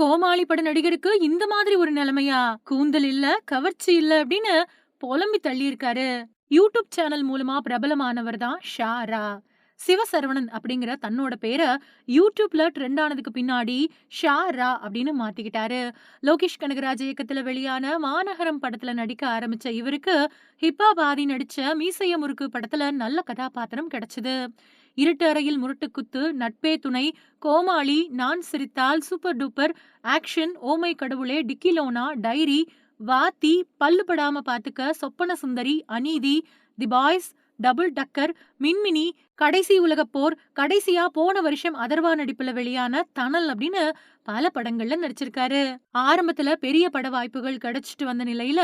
கோமாளி பட நடிகருக்கு இந்த மாதிரி ஒரு நிலைமையா? கூந்தல் இல்ல, கவர்ச்சி இல்ல அப்படின்னு புலம்பி தள்ளியிருக்காரு. யூடியூப் சேனல் மூலமா பிரபலமானவர் தான் ஷாரா. சிவசரவணன் அப்படிங்கிற தன்னோட பேர யூடியூப்ல ட்ரெண்ட் ஆனதுக்கு பின்னாடி ஷாரா அப்படின்னு மாத்திக்கிட்டாரு. லோகேஷ் கனகராஜ் இயக்கத்துல வெளியான மாநகரம் படத்துல நடிக்க ஆரம்பிச்ச இவருக்கு ஹிப்ஹாப் ஆதி நடிச்ச மீசைய முறுக்கு படத்துல நல்ல கதாபாத்திரம் கிடைச்சது. இருட்டு அறையில் முரட்டுக்குத்து, நட்பே துணை, கோமாளி, நான் சிரித்தால், super duper, action, oh my கடவுளே, டிக்கிலோனா, டைரி, வாத்தி, பல்லு படாம பாத்துக்க, சொப்பன சுந்தரி, அநீதி, தி பாய்ஸ், டபுள் டக்கர், மின்மினி, கடைசி உலகப் போர், கடைசியா போன வருஷம் அதர்வா நடிப்புல வெளியான தணல் அப்படின்னு பல படங்கள்ல நடிச்சிருக்காரு. ஆரம்பத்துல பெரிய பட வாய்ப்புகள் கிடைச்சிட்டு வந்த நிலையில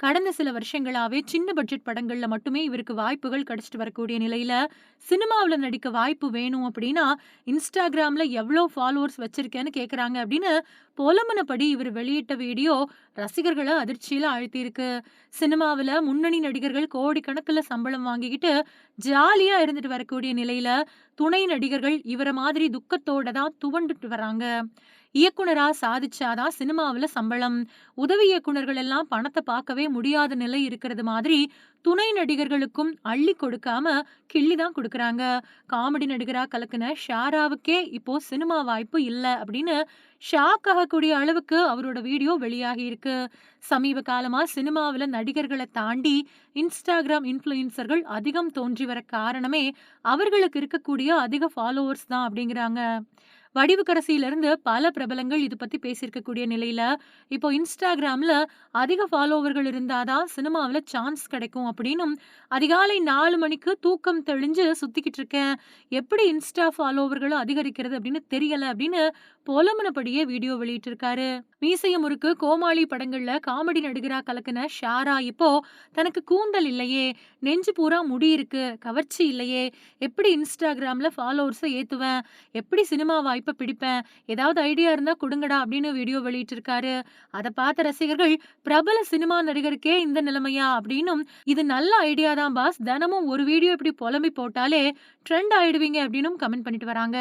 கடந்த சில வருஷங்களாவே சின்ன பட்ஜெட் படங்கள்ல மட்டுமே இவருக்கு வாய்ப்புகள் கிடைச்சிட்டு வரக்கூடிய நிலையில சினிமாவுல நடிக்க வாய்ப்பு வேணும் அப்படின்னா இன்ஸ்டாகிராம்ல எவ்வளோ ஃபாலோவர்ஸ் வச்சிருக்கேன்னு கேக்குறாங்க அப்படின்னு புலம்புனபடி இவர் வெளியிட்ட வீடியோ ரசிகர்களை அதிர்ச்சியில ஆழ்த்தியிருக்கு. சினிமாவுல முன்னணி நடிகர்கள் கோடிக்கணக்குல சம்பளம் வாங்கிக்கிட்டு ஜாலியா இருந்துட்டு வரக்கூடிய நிலையில துணை நடிகர்கள் இவர மாதிரி துக்கத்தோட தான் துவண்டுட்டு வராங்க. இயக்குனரா சாதிச்சாதான் சினிமாவுல சம்பளம். உதவி இயக்குனர்கள் எல்லாம் பணத்தை பார்க்கவே முடியாத நிலை இருக்கிறது மாதிரி துணை நடிகர்களுக்கும் அள்ளி கொடுக்காம கிள்ளி தான் கொடுக்கறாங்க. காமெடி நடிகரா கலக்குன ஷாராவுக்கே இப்போ சினிமா வாய்ப்பு இல்ல அப்படின்னு ஷாக் ஆகக்கூடிய அளவுக்கு அவரோட வீடியோ வெளியாகி இருக்கு. சமீப காலமா சினிமாவுல நடிகர்களை தாண்டி இன்ஸ்டாகிராம் இன்ஃப்ளூயன்சர்கள் அதிகம் தோன்றி வர காரணமே அவர்களுக்கு இருக்கக்கூடிய அதிக ஃபாலோவர்ஸ் தான் அப்படிங்கிறாங்க. வடிவுக்கரசியிலிருந்து பல பிரபலங்கள் இது பத்தி பேசியிருக்கக்கூடிய நிலையில, இப்போ இன்ஸ்டாகிராம்ல அதிக ஃபாலோவர்கள் இருந்தாதான் சினிமாவுல சான்ஸ் கிடைக்கும் அப்படின்னும், அதிகாலை 4 மணிக்கு தூக்கம் தெளிஞ்சு சுத்திக்கிட்டு இருக்கேன். எப்படி இன்ஸ்டா ஃபாலோவர்கள அதிகரிக்கிறது அப்படின்னு தெரியல அப்படின்னு புலம்புனபடியே வீடியோ வெளியிட்டிருக்காரு. மீசைய முறுக்கு, கோமாளி படங்கள்ல காமெடி நடிகரா கலக்குன ஷாரா இப்போ தனக்கு கூந்தல் இல்லையே, நெஞ்சு பூரா முடி இருக்கு, கவர்ச்சி இல்லையே, எப்படி இன்ஸ்டாகிராம்ல ஃபாலோவர்ஸ ஏத்துவேன், எப்படி சினிமா வாய்ப்ப பிடிப்பேன், ஏதாவது ஐடியா இருந்தா குடுங்கடா அப்படின்னு வீடியோ வெளியிட்டிருக்காரு. அத பார்த்த ரசிகர்கள் பிரபல சினிமா நடிகருக்கே இந்த நிலைமையா அப்படின்னும், இது நல்ல ஐடியா தான் பாஸ், தினமும் ஒரு வீடியோ இப்படி புலம்பி போட்டாலே ட்ரெண்ட் ஆயிடுவீங்க அப்படின்னும் கமெண்ட் பண்ணிட்டு வராங்க.